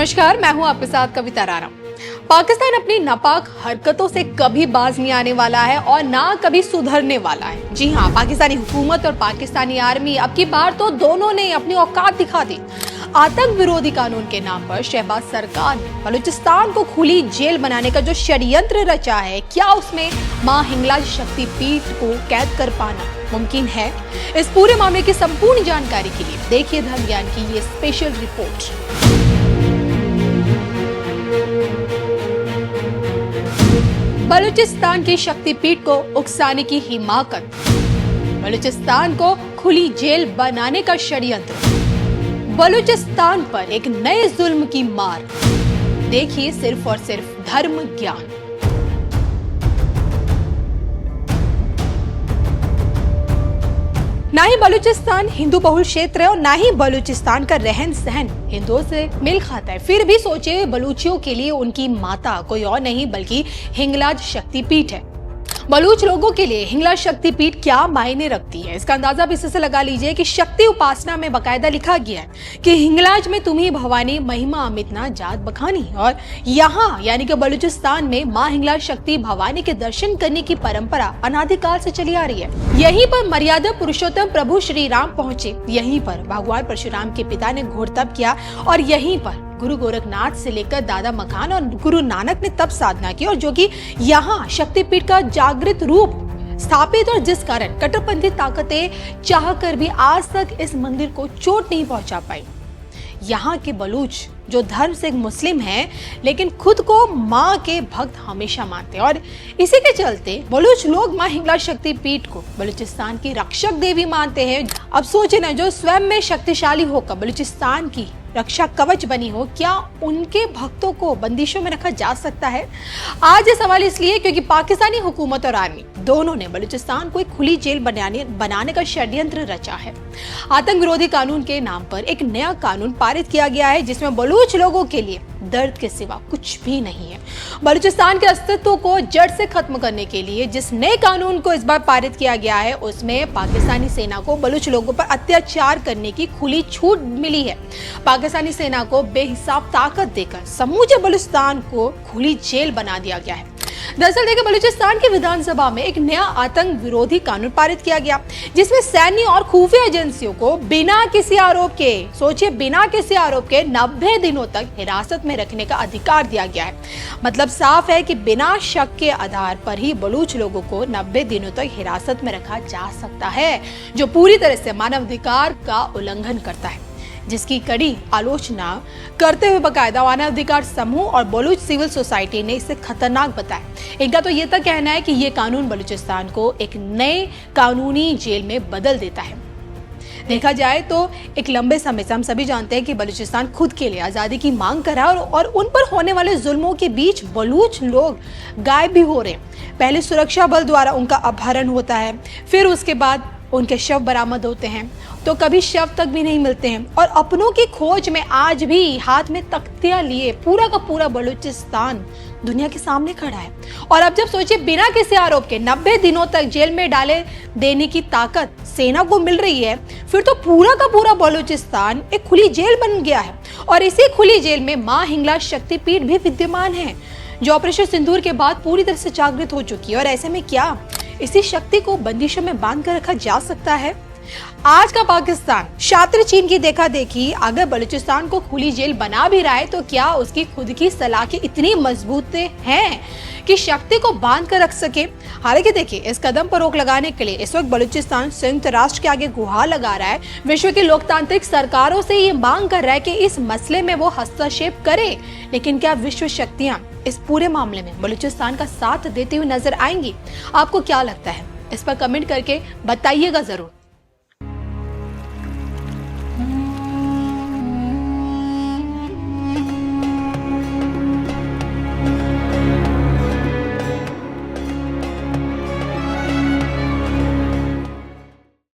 नमस्कार, मैं हूं आपके साथ कविता राणा। पाकिस्तान अपनी नापाक हरकतों से कभी बाज नहीं आने वाला है और ना कभी सुधरने वाला है। जी हां, पाकिस्तानी हुकूमत और पाकिस्तानी आर्मी अब की बार तो दोनों ने अपनी औकात दिखा दी। आतंक विरोधी कानून के नाम पर शहबाज सरकार ने बलूचिस्तान को खुली जेल बनाने का जो षड्यंत्र रचा है, क्या उसमें मां हिंगलाज शक्तिपीठ को कैद कर पाना मुमकिन है? इस पूरे मामले की संपूर्ण जानकारी के लिए देखिए धर्म ज्ञान की ये स्पेशल रिपोर्ट। बलूचिस्तान की शक्तिपीठ को उकसाने की हिमाकत, बलूचिस्तान को खुली जेल बनाने का षड्यंत्र, बलूचिस्तान पर एक नए जुल्म की मार। देखिए सिर्फ और सिर्फ धर्म ज्ञान। ना ही बलूचिस्तान हिंदू बहुल क्षेत्र है और ना ही बलूचिस्तान का रहन सहन हिंदुओं से मेल खाता है। फिर भी सोचे, बलूचियों के लिए उनकी माता कोई और नहीं बल्कि हिंगलाज शक्तिपीठ है। बलूच लोगों के लिए हिंगलाज शक्तिपीठ क्या मायने रखती है, इसका अंदाजा भी इससे लगा लीजिए कि शक्ति उपासना में बाकायदा लिखा गया है कि हिंगलाज में तुम्ही भवानी महिमा अमितना जात बखानी। और यहाँ यानी कि बलूचिस्तान में मां हिंगलाज शक्ति भवानी के दर्शन करने की परंपरा अनादिकाल से चली आ रही है। यहीं पर मर्यादा पुरुषोत्तम प्रभु श्री राम पहुंचे, यहीं पर भगवान परशुराम के पिता ने घोर तप किया और यहीं पर गुरु गोरखनाथ से लेकर दादा मखान और गुरु नानक ने तप साधना की, और जो कि यहाँ शक्तिपीठ का जागृत रूप स्थापित, और जिस कारण कट्टरपंथी ताकतें चाहकर भी आज तक इस मंदिर को चोट नहीं पहुंचा पाई। यहाँ के बलूच जो धर्म से मुस्लिम हैं लेकिन खुद को माँ के भक्त हमेशा मानते हैं, और इसी के चलते बलूच लोग माँ हिंगलाज शक्तिपीठ को बलूचिस्तान की रक्षक देवी मानते हैं। अब सोचे ना, जो स्वयं में शक्तिशाली होकर बलूचिस्तान की रक्षा कवच बनी हो, क्या उनके भक्तों को बंदिशों में रखा जा सकता है? आज ये सवाल इसलिए क्योंकि पाकिस्तानी हुकूमत और आर्मी दोनों ने बलूचिस्तान को एक खुली जेल बनाने का षड्यंत्र रचा है। आतंक विरोधी कानून के नाम पर एक नया कानून पारित किया गया है जिसमें बलूच लोगों के लिए दर्द के सिवा कुछ भी नहीं है। बलूचिस्तान के अस्तित्व को जड़ से खत्म करने के लिए जिस नए कानून को इस बार पारित किया गया है, उसमें पाकिस्तानी सेना को बलूच लोगों पर अत्याचार करने की खुली छूट मिली है। पाकिस्तानी सेना को बेहिसाब ताकत देकर समूचे बलूचिस्तान को खुली जेल बना दिया गया है। दरअसल देखिए, बलूचिस्तान की विधानसभा में एक नया आतंक विरोधी कानून पारित किया गया जिसमें सैन्य और खुफिया एजेंसियों को बिना किसी आरोप के, सोचिए बिना किसी आरोप के 90 दिनों तक हिरासत में रखने का अधिकार दिया गया है। मतलब साफ है कि बिना शक के आधार पर ही बलूच लोगों को 90 दिनों तक हिरासत में रखा जा सकता है, जो पूरी तरह से मानवाधिकार का उल्लंघन करता है, जिसकी कड़ी आलोचना करते हुए बाकायदा मानवाधिकार समूह और बलूच सिविल सोसाइटी ने इसे खतरनाक बताया। इनका तो ये तक कहना है कि ये कानून बलूचिस्तान को एक नए कानूनी जेल में बदल देता है। देखा जाए तो एक लंबे समय से हम सभी जानते हैं कि बलूचिस्तान खुद के लिए आज़ादी की मांग कर रहा है और उन पर होने वाले जुल्मों के बीच बलूच लोग गायब भी हो रहे हैं। पहले सुरक्षा बल द्वारा उनका अपहरण होता है, फिर उसके बाद उनके शव बरामद होते हैं तो कभी शव तक भी नहीं मिलते हैं, और अपनों की खोज में आज भी हाथ में तख्तियां लिए पूरा का पूरा बलूचिस्तान दुनिया के सामने खड़ा है। और अब जब सोचिए, बिना किसी आरोप के 90 दिनों तक जेल में डाले देने की ताकत सेना को मिल रही है, फिर तो पूरा का पूरा बलूचिस्तान एक खुली जेल बन गया है। और इसी खुली जेल में मां हिंगलाज शक्तिपीठ भी विद्यमान है, जो ऑपरेशन सिंदूर के बाद पूरी तरह से जागृत हो चुकी है। और ऐसे में क्या इसी शक्ति को बंदिशों में बांध कर रखा जा सकता है? आज का पाकिस्तान शातिर चीन की देखा देखी अगर बलूचिस्तान को खुली जेल बना भी रहा है, तो क्या उसकी खुद की सलाखें इतनी मजबूत हैं कि शक्ति को बांध कर रख सके? हालांकि देखिए, इस कदम पर रोक लगाने के लिए इस वक्त बलूचिस्तान संयुक्त राष्ट्र के आगे गुहार लगा रहा है, विश्व की लोकतांत्रिक सरकारों से ये मांग कर रहा है कि इस मसले में वो हस्तक्षेप करे। लेकिन क्या विश्व शक्तियां इस पूरे मामले में बलूचिस्तान का साथ देते हुए नजर आएंगी? आपको क्या लगता है? इस पर कमेंट करके बताइएगा जरूर।